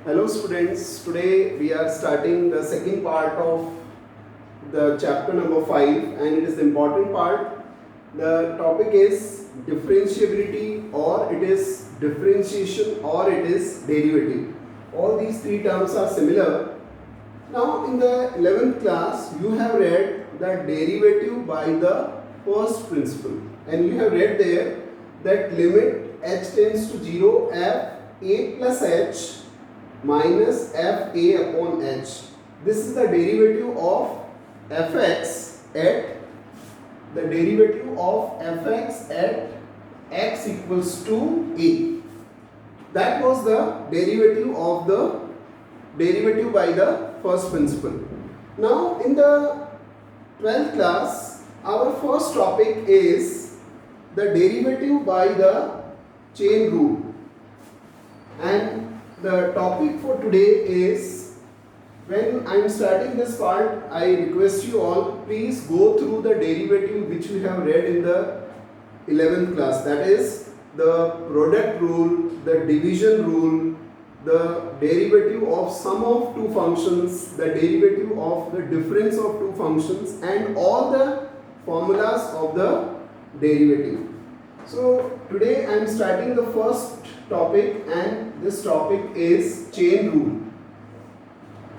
Hello students, today we are starting the second part of the chapter number 5 and it is the important part. The topic is differentiability, or it is differentiation, or it is derivative. All these three terms are similar. Now in the 11th class you have read the derivative by the first principle, and you have read there that limit h tends to 0 f a plus h minus f a upon h. This is the derivative of fx at x equals to a. That was the derivative of the derivative by the first principle. Now in the 12th class our first topic is the derivative by the chain rule, and the topic for today is, when I am starting this part, I request you all, please go through the derivative which we have read in the 11th class. That is the product rule, the division rule, the derivative of sum of two functions, the derivative of the difference of two functions, and all the formulas of the derivative. So today I am starting the first topic, and this topic is chain rule.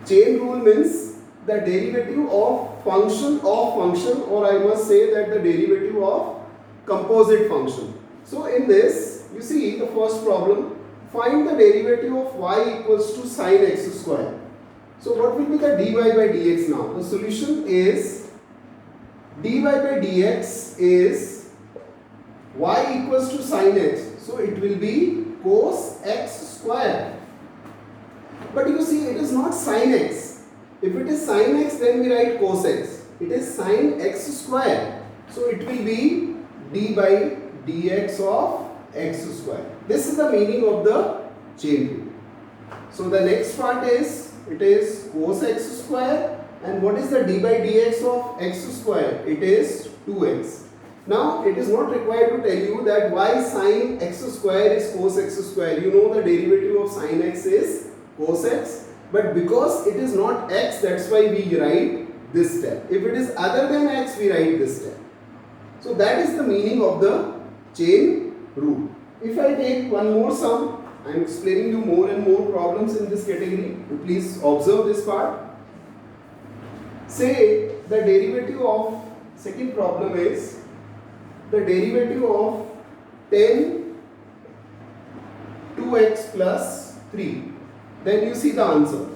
Chain rule means the derivative of function, or I must say that the derivative of composite function. So in this, you see the first problem, find the derivative of y equals to sin x square. So what will be the dy by dx now? The solution is dy by dx is y equals to sin x. So it will be cos x square. But you see, it is not sin x. If it is sin x, then we write cos x. It is sin x square. So it will be d by dx of x square. This is the meaning of the chain rule. So the next part is, it is cos x square, and what is the d by dx of x square? It is 2x. Now it is not required to tell you that why sin x square is cos x square. You know the derivative of sin x is cos x, but because it is not x, that's why we write this step. If it is other than x, we write this step. So that is the meaning of the chain rule. If I take one more sum, I am explaining you more and more problems in this category. Please observe this part. Say the derivative of, second problem is the derivative of 10 2x plus 3. Then you see the answer.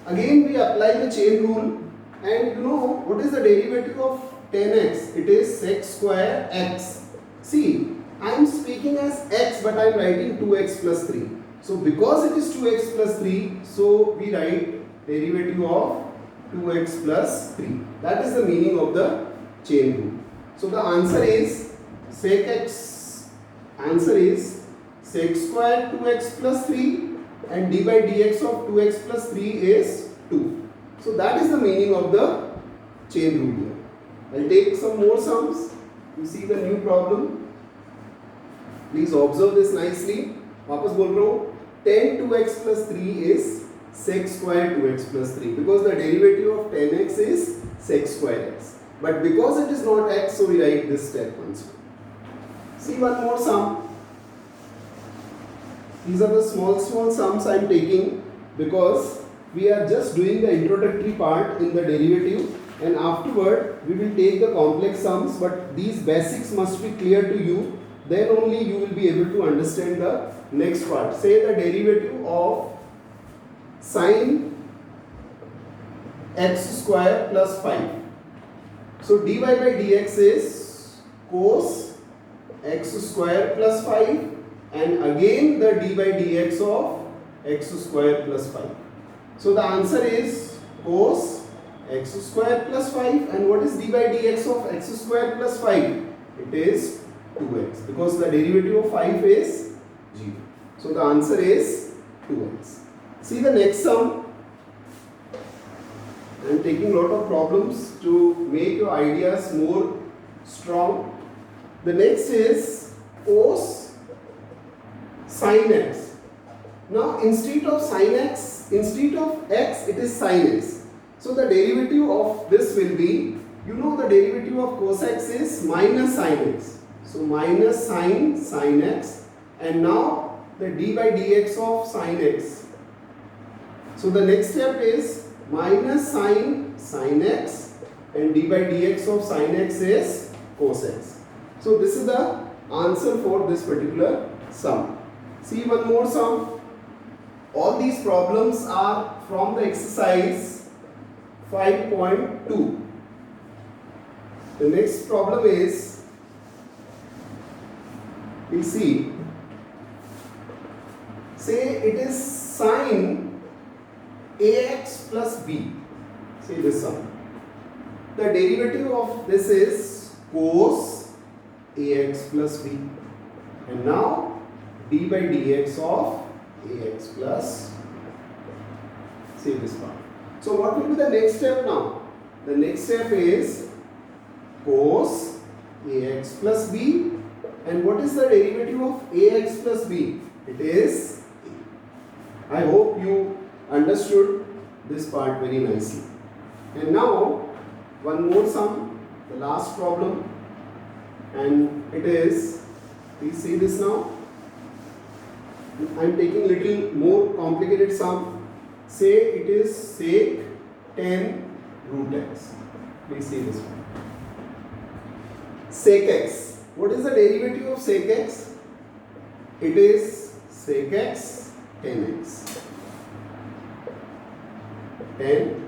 Again we apply the chain rule, and you know what is the derivative of 10x? It is sec square x. See, I am speaking as x, but I am writing 2x plus 3. So because it is 2x plus 3, so we write derivative of 2x plus 3. That is the meaning of the chain rule. So the answer is sec x, answer is sec square 2x plus 3, and d by dx of 2x plus 3 is 2. So that is the meaning of the chain rule here. I will take some more sums. You see the new problem. Please observe this nicely. वापस बोल रहा हूँ, 10 2x plus 3 is sec square 2x plus 3, because the derivative of 10x is sec square x. But because it is not x, so we write this step once. See one more sum. These are the small sums I am taking because we are just doing the introductory part in the derivative, and afterward we will take the complex sums, but these basics must be clear to you. Then only you will be able to understand the next part. Say the derivative of sin x square plus 5. So dy by dx is cos x square plus 5, and again the d by dx of x square plus 5. So the answer is cos x square plus 5, and what is d by dx of x square plus 5? It is 2x, because the derivative of 5 is 0. So the answer is 2x. See the next sum. I am taking lot of problems to make your ideas more strong. The next is cos sin x. Now instead of x, it is sin x. So the derivative of this will be, you know, the derivative of cos x is minus sin x. So minus sin x, and now the d by dx of sin x. So the next step is minus sin x, and d by dx of sin x is cos x. So this is the answer for this particular sum. See one more sum. All these problems are from the exercise 5.2. The next problem is, we see, say it is sin ax plus b. See this sum. The derivative of this is cos ax plus b, and now d by dx of ax plus, see this part. So what will be the next step now? The next step is cos ax plus b, and what is the derivative of ax plus b? It is a. I hope you understood this part very nicely. And now one more sum, the last problem, and it is, please see this now. I am taking little more complicated sum. Say it is sec 10 root x. Please see this one. Sec x. What is the derivative of sec x? It is sec x 10x. 10x.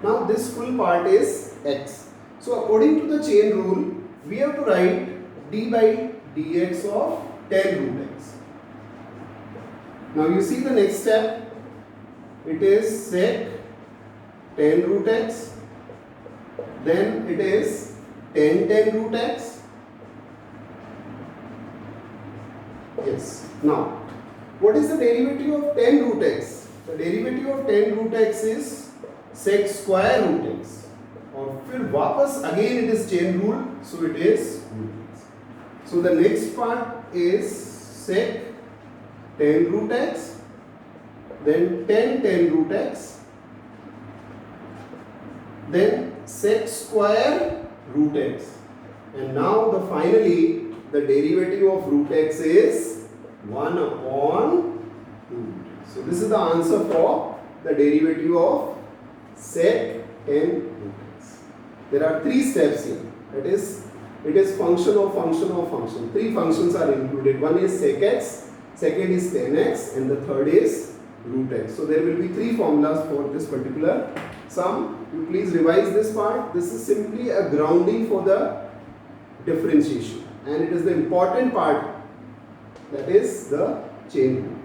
Now this full part is x. So according to the chain rule, we have to write d by dx of 10 root x. Now you see the next step, it is sec 10 root x, then it is 10 root x. Yes. Now, what is the derivative of 10 root x? The derivative of 10 root x is sec square root x. और फिर वापस again it is chain rule, so it is root x. So the next part is sec 10 root x, then 10 root x, then sec square root x, and now the finally the derivative of root x is 1 upon 2. So this is the answer for the derivative of sec 10 root x. There are 3 steps here. That is, it is function of function of function. 3 functions are included. One is sec x, second is 10x, and the third is root x. So there will be 3 formulas for this particular sum. You please revise this part. This is simply a grounding for the differentiation, and it is the important part, that is the chain rule.